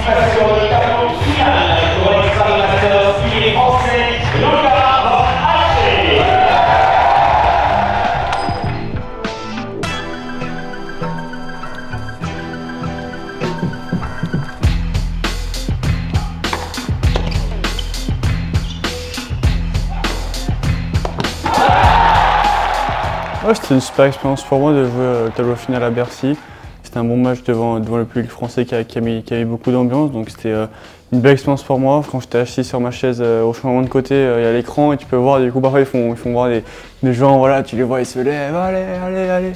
participation au tableau final pour l'examinateur civil français Lothar von Haché. Ouais, c'était une super expérience pour moi de jouer au tableau final à Bercy. C'était un bon match devant le public français qui a mis beaucoup d'ambiance, donc c'était une belle expérience pour moi. Quand j'étais assis sur ma chaise au changement de côté, il y a l'écran et tu peux voir, du coup parfois ils font voir des gens, voilà, tu les vois, ils se lèvent, allez.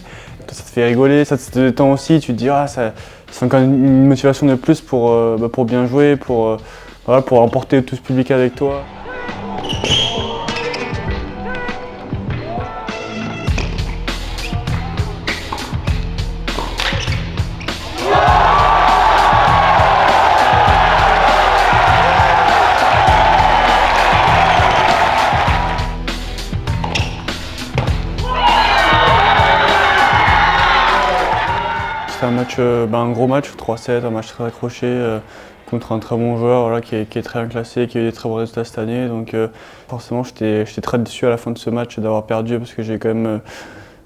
Ça te fait rigoler, ça te détend aussi, tu te dis c'est encore une motivation de plus pour bien jouer, pour emporter tout ce public avec toi. C'était un match, un gros match, 3-7, un match très accroché contre un très bon joueur voilà, qui est très bien classé, qui a eu des très bons résultats cette année. Donc forcément j'étais très déçu à la fin de ce match d'avoir perdu parce que j'ai quand même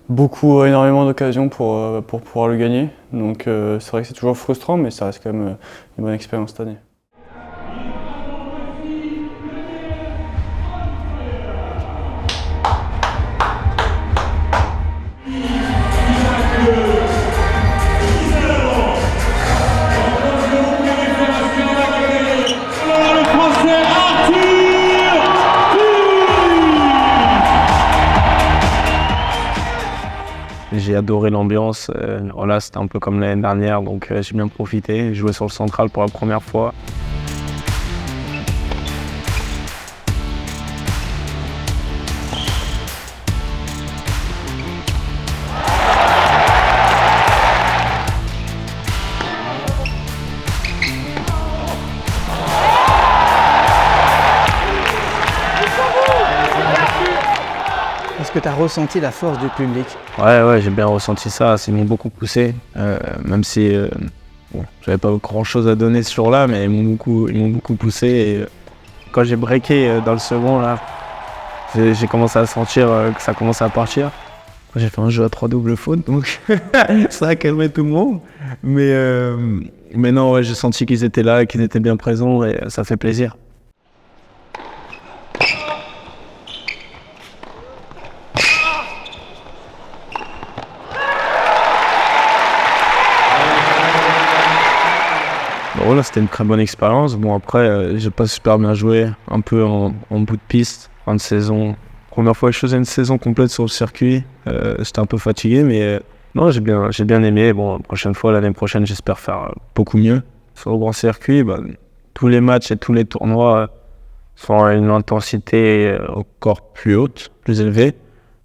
énormément d'occasions pour pouvoir le gagner. Donc c'est vrai que c'est toujours frustrant mais ça reste quand même une bonne expérience cette année. J'ai adoré l'ambiance, voilà, c'était un peu comme l'année dernière, donc j'ai bien profité. J'ai joué sur le central pour la première fois. Est-ce que tu as ressenti la force du public? Ouais, j'ai bien ressenti ça, ils m'ont beaucoup poussé, même si j'avais pas grand chose à donner ce jour-là, mais ils m'ont beaucoup poussé. Et quand j'ai breaké dans le second, là, j'ai commencé à sentir que ça commençait à partir. J'ai fait un jeu à 3 doubles fautes, donc ça a calmé tout le monde. Mais non, ouais, j'ai senti qu'ils étaient là, qu'ils étaient bien présents et ça fait plaisir. Voilà, c'était une très bonne expérience. Bon, après, j'ai pas super bien joué, un peu en bout de piste, fin de saison. Première fois que je faisais une saison complète sur le circuit, j'étais un peu fatigué, mais non, j'ai bien aimé. Bon, l'année prochaine, j'espère faire beaucoup mieux. Sur le grand circuit, tous les matchs et tous les tournois sont à une intensité encore plus haute, plus élevée.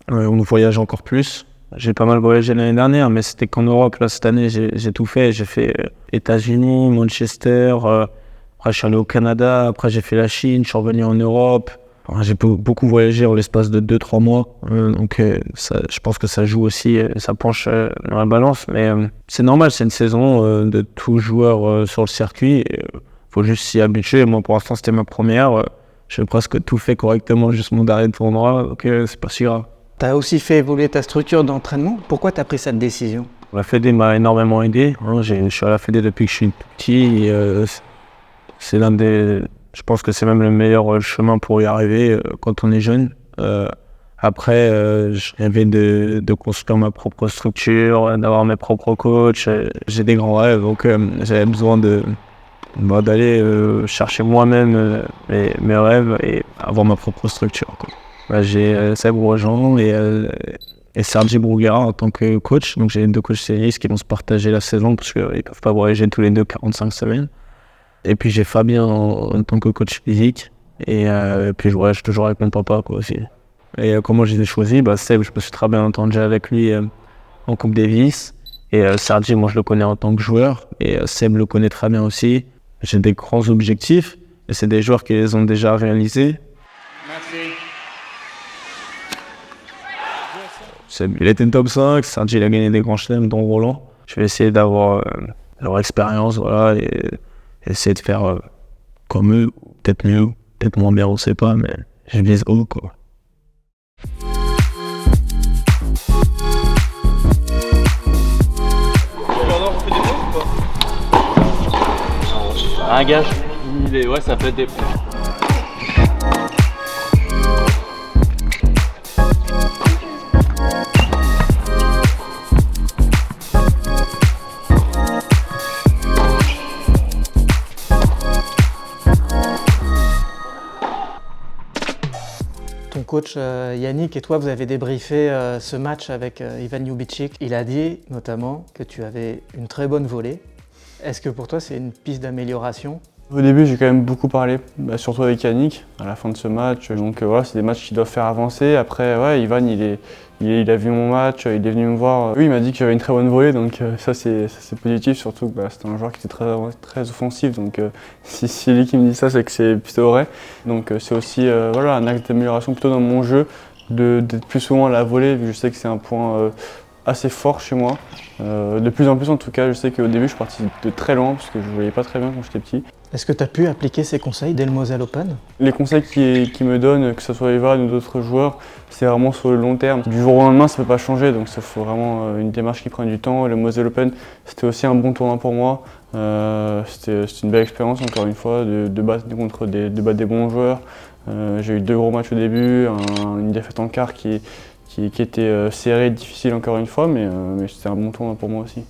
On voyage encore plus. J'ai pas mal voyagé l'année dernière, mais c'était qu'en Europe. Là, cette année, j'ai tout fait. J'ai fait États-Unis, Manchester, après je suis allé au Canada, après j'ai fait la Chine, je suis revenu en Europe. Enfin, j'ai beaucoup voyagé en l'espace de 2-3 mois, donc je pense que ça joue aussi, ça penche dans la balance. Mais c'est normal, c'est une saison de tout joueur sur le circuit. Il faut juste s'y habituer. Moi, pour l'instant, c'était ma première. J'ai presque tout fait correctement, juste mon dernier tournoi, donc c'est pas si grave. Tu as aussi fait évoluer ta structure d'entraînement. Pourquoi tu as pris cette décision? La Fédé m'a énormément aidé. Je suis à la Fédé depuis que je suis petit. C'est je pense que c'est même le meilleur chemin pour y arriver quand on est jeune. Après, je rêvais de construire ma propre structure, d'avoir mes propres coachs. J'ai des grands rêves, donc j'avais besoin d'aller chercher moi-même mes rêves et avoir ma propre structure, quoi. J'ai Seb Grosjean et Sergi Bruguera en tant que coach. Donc j'ai 2 coachs séries qui vont se partager la saison parce qu'ils ne peuvent pas voyager tous les deux 45 semaines. Et puis j'ai Fabien en tant que coach physique. Et puis je voyage toujours avec mon papa, quoi, aussi. Et comment je les ai choisis, Seb, je me suis très bien entendu avec lui en Coupe Davis. Et Sergi, moi je le connais en tant que joueur. Et Seb le connaît très bien aussi. J'ai des grands objectifs. Et c'est des joueurs qui les ont déjà réalisés. Merci. Il était une top 5, Sergi il a gagné des grands chelems dont Roland. Je vais essayer d'avoir leur expérience, voilà, essayer de faire comme eux, peut-être mieux, peut-être moins bien, on sait pas, mais je vise haut, quoi. Un gage, ouais, ça peut être des. Ton coach Yannick et toi, vous avez débriefé ce match avec Ivan Ljubicic. Il a dit notamment que tu avais une très bonne volée. Est-ce que pour toi, c'est une piste d'amélioration ? Au début, j'ai quand même beaucoup parlé, surtout avec Yannick, à la fin de ce match. Donc voilà, c'est des matchs qui doivent faire avancer. Après, ouais, Ivan, il a vu mon match, il est venu me voir. Oui, il m'a dit que j'avais une très bonne volée, donc ça c'est positif, surtout que c'était un joueur qui était très offensif. Donc si c'est lui qui me dit ça, c'est que c'est plutôt vrai. Donc c'est aussi voilà, un axe d'amélioration plutôt dans mon jeu, d'être plus souvent à la volée, vu que je sais que c'est un point assez fort chez moi. De plus en plus en tout cas, je sais qu'au début je suis parti de très loin parce que je ne voyais pas très bien quand j'étais petit. Est-ce que tu as pu appliquer ces conseils dès le Moselle Open ? Les conseils qui me donnent, que ce soit Ivan ou d'autres joueurs, c'est vraiment sur le long terme. Du jour au lendemain, ça ne peut pas changer, donc il faut vraiment une démarche qui prend du temps. Le Moselle Open, c'était aussi un bon tournoi pour moi. C'était une belle expérience, encore une fois, de battre des bons joueurs. J'ai eu 2 gros matchs au début, une défaite en quart qui était serrée, difficile encore une fois, mais c'était un bon tournoi pour moi aussi.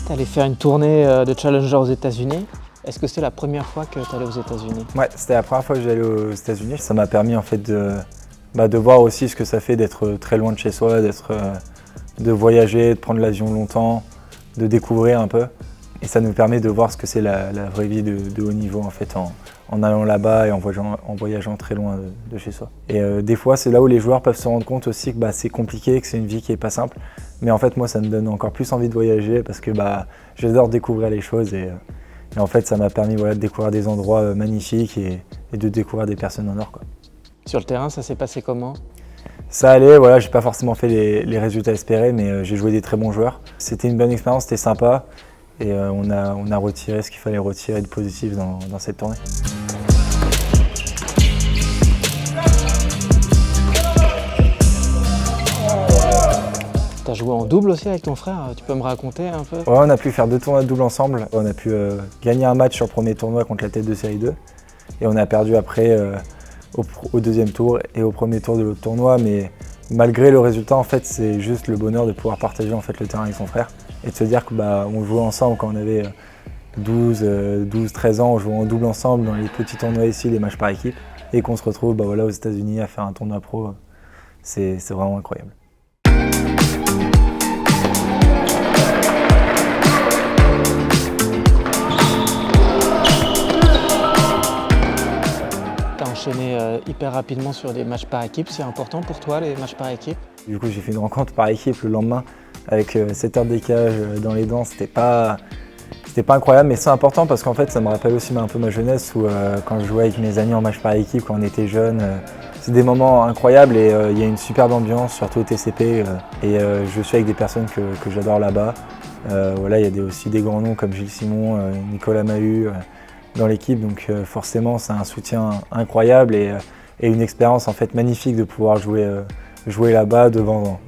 Tu allais faire une tournée de Challenger aux États-Unis. Est-ce que c'était la première fois que tu allais aux États-Unis ? Ouais, c'était la première fois que j'allais aux États-Unis. Ça m'a permis en fait de voir aussi ce que ça fait d'être très loin de chez soi, de voyager, de prendre l'avion longtemps, de découvrir un peu. Et ça nous permet de voir ce que c'est la vraie vie de haut niveau en fait, en allant là-bas et en voyageant très loin de chez soi. Et des fois, c'est là où les joueurs peuvent se rendre compte aussi que c'est compliqué, que c'est une vie qui n'est pas simple. Mais en fait, moi, ça me donne encore plus envie de voyager parce que j'adore découvrir les choses. Et en fait, ça m'a permis de découvrir des endroits magnifiques et de découvrir des personnes en or, quoi. Sur le terrain, ça s'est passé comment ? Ça allait, voilà, j'ai pas forcément fait les résultats espérés, mais j'ai joué des très bons joueurs. C'était une bonne expérience, c'était sympa. Et on a retiré ce qu'il fallait retirer de positif dans cette tournée. Tu as joué en double aussi avec ton frère, tu peux me raconter un peu ? Ouais, on a pu faire 2 tournois de double ensemble. On a pu gagner un match sur le premier tournoi contre la tête de série 2. Et on a perdu après au deuxième tour et au premier tour de l'autre tournoi. Mais malgré le résultat, en fait, c'est juste le bonheur de pouvoir partager en fait, le terrain avec son frère. Et de se dire qu'on jouait ensemble quand on avait 12-13 ans, on jouait en double ensemble dans les petits tournois ici, les matchs par équipe. Et qu'on se retrouve aux États-Unis à faire un tournoi pro, c'est vraiment incroyable. Tu as enchaîné hyper rapidement sur des matchs par équipe, c'est important pour toi les matchs par équipe ? Du coup, j'ai fait une rencontre par équipe le lendemain avec 7 heures de décalage dans les dents. C'était pas incroyable, mais c'est important parce qu'en fait, ça me rappelle aussi un peu ma jeunesse où quand je jouais avec mes amis en match par équipe quand on était jeunes. C'est des moments incroyables et il y a une superbe ambiance, surtout au TCP. Et je suis avec des personnes que j'adore là-bas. Voilà, il y a aussi des grands noms comme Gilles Simon, Nicolas Mahut dans l'équipe. Donc forcément, c'est un soutien incroyable et une expérience en fait magnifique de pouvoir jouer là-bas devant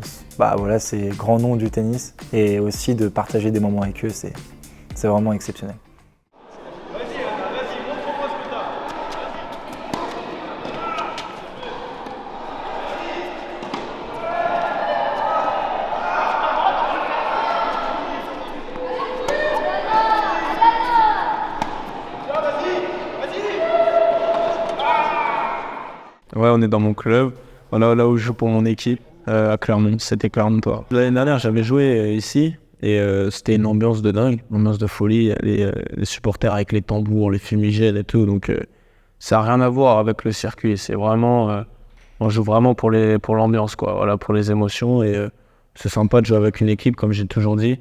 ces grands noms du tennis et aussi de partager des moments avec eux, c'est vraiment exceptionnel. Ouais, on est dans mon club, voilà, là où je joue pour mon équipe, à Clermont, c'était Clermontois. L'année dernière, j'avais joué ici et c'était une ambiance de dingue, une ambiance de folie, les supporters avec les tambours, les fumigènes et tout, donc ça n'a rien à voir avec le circuit, c'est vraiment, on joue vraiment pour l'ambiance, quoi, voilà, pour les émotions et c'est sympa de jouer avec une équipe, comme j'ai toujours dit.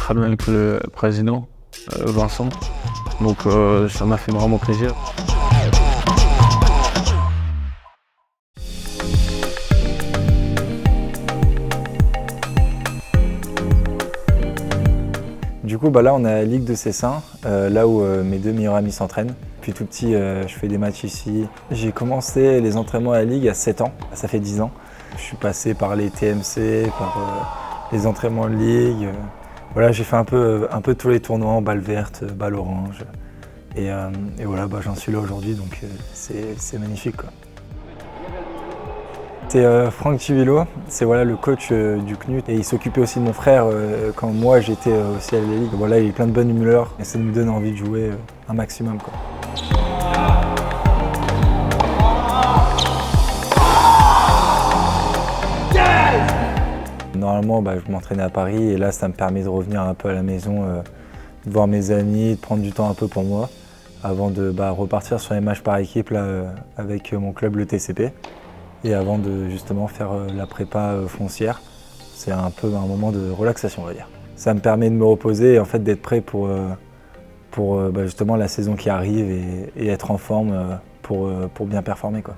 très bien avec le président, Vincent. Donc ça m'a fait vraiment plaisir. Du coup, là, on est à la Ligue de Cessin, là où mes deux meilleurs amis s'entraînent. Depuis tout petit, je fais des matchs ici. J'ai commencé les entraînements à la Ligue à 7 ans, ça fait 10 ans. Je suis passé par les TMC, par les entraînements de Ligue. Voilà, j'ai fait un peu tous les tournois, balle verte, balle orange. Et voilà, j'en suis là aujourd'hui, donc c'est magnifique, quoi. C'est Franck Civillo, c'est voilà, le coach du CNUT et il s'occupait aussi de mon frère quand moi j'étais aussi à la Ligue. Voilà, il est plein de bonne humeur et ça nous donne envie de jouer un maximum, quoi. Normalement, je m'entraînais à Paris et là, ça me permet de revenir un peu à la maison, de voir mes amis, de prendre du temps un peu pour moi avant de repartir sur les matchs par équipe là, avec mon club, le TCP. Et avant de justement faire la prépa foncière, c'est un peu un moment de relaxation, on va dire. Ça me permet de me reposer et en fait d'être prêt pour justement la saison qui arrive et être en forme pour bien performer, quoi.